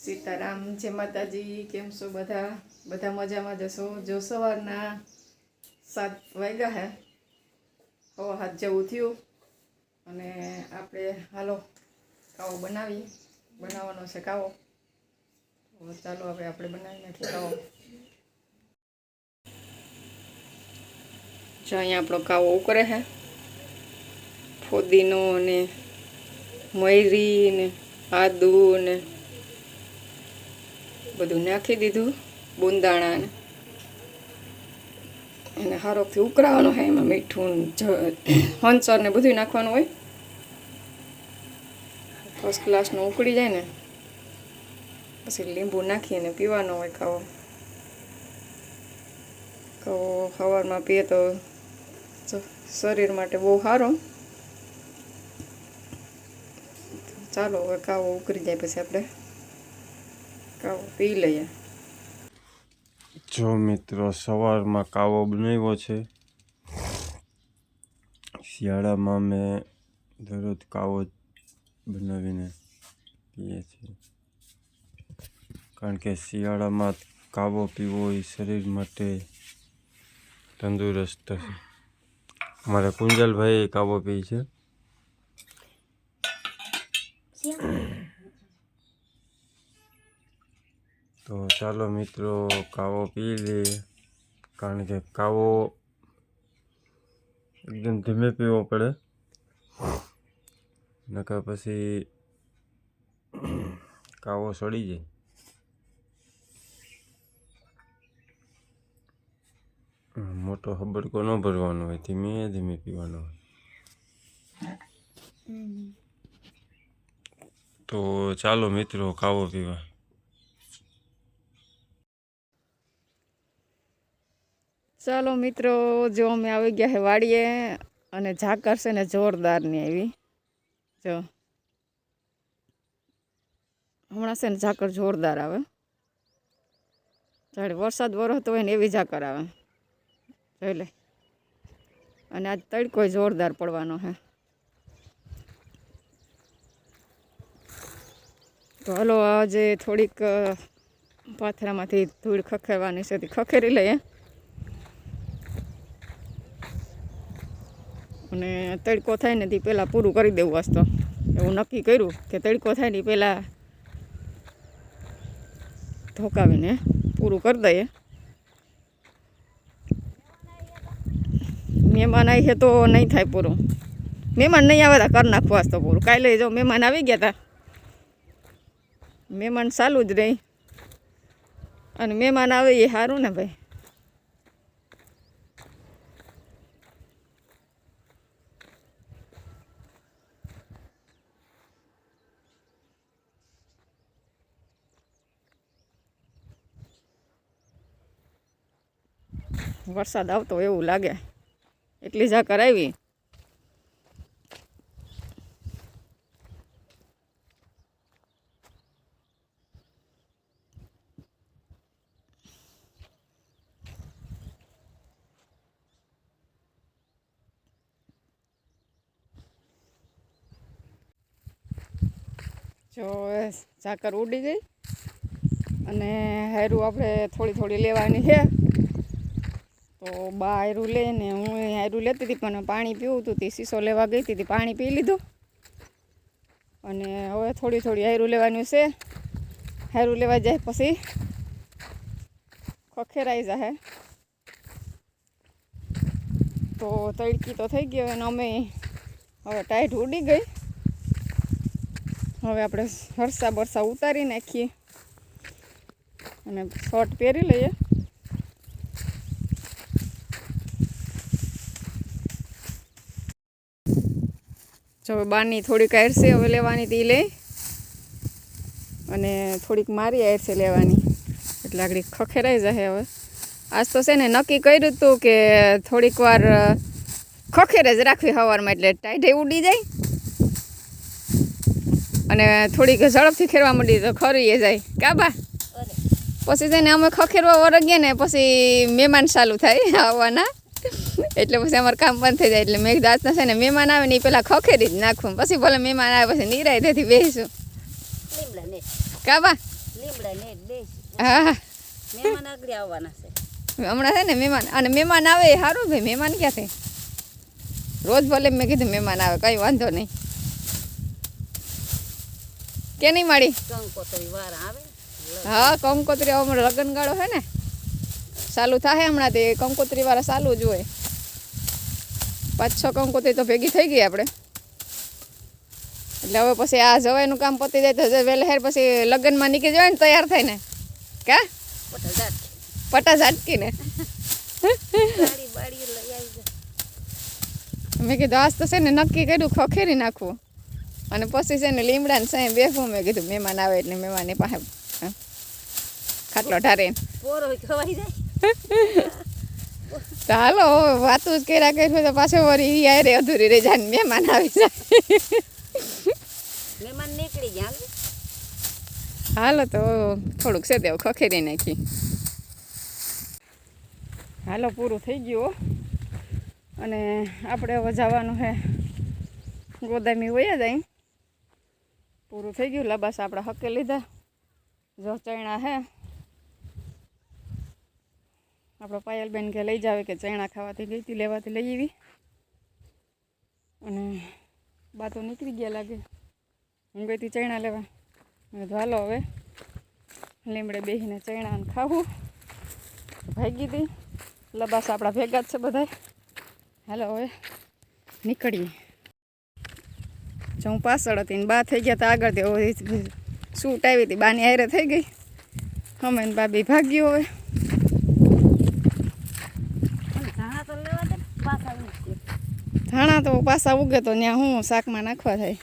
સીતારામ, જય માતાજી. કેમ છો બધા? બધા મજામાં જશો? જો સવારના 7 વાગ્યા હે, 7 જેવું થયું અને આપણે હાલો કાવો બનાવવાનો છે કાવો. તો ચાલો હવે આપણે બનાવી નાખીએ કાવો. જો અહીંયા આપણો કાવો ઉકળે છે. ફોદીનો ને મયરી ને આદુ ને બધું નાખી દીધું, બુંદાણા ને એને હારોથી ઉકળાવવાનું હોય. એમાં મીઠું હંચર ને બધું નાખવાનું હોય. ફર્સ્ટ ક્લાસનું ઉકળી જાય ને પછી લીંબુ નાખીને પીવાનો હોય કાવો. કાવો સવારમાં પીએ તો શરીર માટે બહુ સારો. ચાલો હવે કાવો ઉકળી જાય પછી આપણે કાવો પી લઈએ. જો મિત્રો, સવારમાં કાવો બનાવ્યો છે. શિયાળામાં મેં દરરોજ કાવો બનાવીને પીએ છીએ, કારણ કે શિયાળામાં કાવો પીવો એ શરીર માટે તંદુરસ્ત છે. અમારા કુંજલભાઈ કાવો પી છે. તો ચાલો મિત્રો કાવો પી લઈએ, કારણ કે કાવો એકદમ ધીમે પીવો પડે, નકર પછી કાવો સડી જાય. મોટો હબડકો ન ભરવાનો હોય, ધીમે ધીમે પીવાનો હોય. તો ચાલો મિત્રો કાવો પીવા. ચાલો મિત્રો, જો અમે આવી ગયા છે વાડીએ અને ઝાકર છે ને જોરદારની આવી. જો હમણાં છે ને ઝાકર જોરદાર આવે. જાણે વરસાદ વરસતો હોય ને એવી ઝાકર આવે. જોઈ લે. અને આજ તડકો જોરદાર પડવાનો છે. તો હાલો આજે થોડીક પાથરામાંથી ધૂળ ખખેરવાની છે, ખખેરી લઈએ. અને તડકો થાય ને તે પહેલાં પૂરું કરી દેવું. વાસ્તો એવું નક્કી કર્યું કે તડકો થાય ને પહેલાં ધોકાવીને પૂરું કરી દઈએ. મહેમાન આવી છે તો નહીં થાય પૂરું. મહેમાન નહીં આવે તો કરી નાખવું વાસ્તો પૂરું. કાલે જો મહેમાન આવી ગયા હતા, મહેમાન ચાલુ જ રહી. અને મહેમાન આવે એ સારું ને ભાઈ. વરસાદ આવતો એવું લાગે, એટલી ઝાકર આવી. જો ઝાકર ઉડી ગઈ અને હાયરું આપણે થોડી થોડી લેવાની છે. તો બા હાયરું લે ને હું હાયરું લેતી હતી, પણ પાણી પીવું હતું તે શીશો લેવા ગઈ હતી, પાણી પી લીધું. અને હવે થોડી થોડી હાયરું લેવાનું છે. હાયરું લેવા જાય પછી ખખેરાઈ જાય. તો તડકી તો થઈ ગઈ અને અમે હવે ટાઈટ ઉડી ગઈ. હવે આપણે હરસા બરસા ઉતારી નાખીએ અને શર્ટ પહેરી લઈએ. જો બારની થોડીક આયરસે હવે લેવાની હતી લઈ, અને થોડીક મારી આયરસે લેવાની, એટલે આગળ ખખેરાઈ જાય. હવે આજ તો છે ને નક્કી કર્યું હતું કે થોડીક વાર ખખેરે જ રાખવી સવારમાં, એટલે ટાઈટે ઉડી જાય. અને થોડીક ઝડપથી ખેરવા માંડી તો ખરી જાય કાબા. પછી છે ને અમે ખખેરવા વરગીએ ને પછી મહેમાન ચાલુ થાય આવવાના, એટલે પછી અમારું કામ બંધ થઈ જાય. એટલે મેં દાંતના છે ને મહેમાન આવે ને એ પહેલાં ખખેરી જ નાખવું, પછી ભલે મહેમાન આવે પછી નિરાયતેથી બેસીશું કાબા. લીમડા ને બે હા મહેમાન આગળ આવવાના છે. હમણાં છે ને મહેમાન, અને મહેમાન આવે એ સારું ભાઈ. મહેમાન ક્યાં થાય? રોજ ભલે મેં કીધું મહેમાન આવે, કંઈ વાંધો નહીં. કે નહીં માડી? કંકોતરી વાર આવે. હા કંકોત્રી હમણાં લગ્નગાળો છે ને ચાલુ થાય હમણાં, તે કંકોત્રી વાળા ચાલુ જ હોય. 5-6 કંકોત્રી તો ભેગી થઈ ગઈ આપણે. એટલે હવે પછી આ જવાયનું કામ પતી જાય તો વહેલા હેર પછી લગ્નમાં નીકળી જવાય ને, તૈયાર થાય ને કા પટા ઝાટકીને. બાળી બાળી લઈ આવી જાય. મેં કીધું આજ તો છે ને નક્કી કર્યું ખખેરી નાખવું, અને પછી છે ને લીમડાને સાંઈ બેસવું. મેં કીધું મહેમાન આવે એટલે મહેમાનની પાસે ખાટલો ઢારીને પોરો ખવાઈ જાય. તો હાલો હવે વાતું જ કર્યા કર્યું તો પાછો વળી યારે અધૂરી રહી જાય ને મહેમાન આવી જાય. મહેમાન નીકળી ગયા. હાલો તો થોડુંક છે તેવું ખખેરી નાખી. હાલો પૂરું થઈ ગયું હો. અને આપણે હવે જવાનું છે ગોદામી વયા જાય. પૂરું થઈ ગયું. લબાસ આપણે હકે લીધા. જો ચણા હે આપણે પાયલબેન કે લઈ જાવે કે ચણા ખાવાથી ગઈ હતી, લેવાથી લઈ આવી. અને બા તો નીકળી ગયા લાગે. હું ગઈ હતી ચણા લેવા. મેં તો હાલો હવે લીમડે બેસીને ચણા ખાવું. ભાગી હતી. લબાસ આપણા ભેગા જ છે બધા. હાલો હવે નીકળીએ. જો હું પાછળ હતી ને બા થઈ ગયા તો આગળ તે સૂટ આવી હતી, બાની હારે થઈ ગઈ. અમે ને બા બી ભાગ્યું. હવે ધાણા તો લેવા દે પાછા ઉગે. ધાણા તો પાછા ઉગે તો ત્યાં હું શાકમાં નાખવા થાય.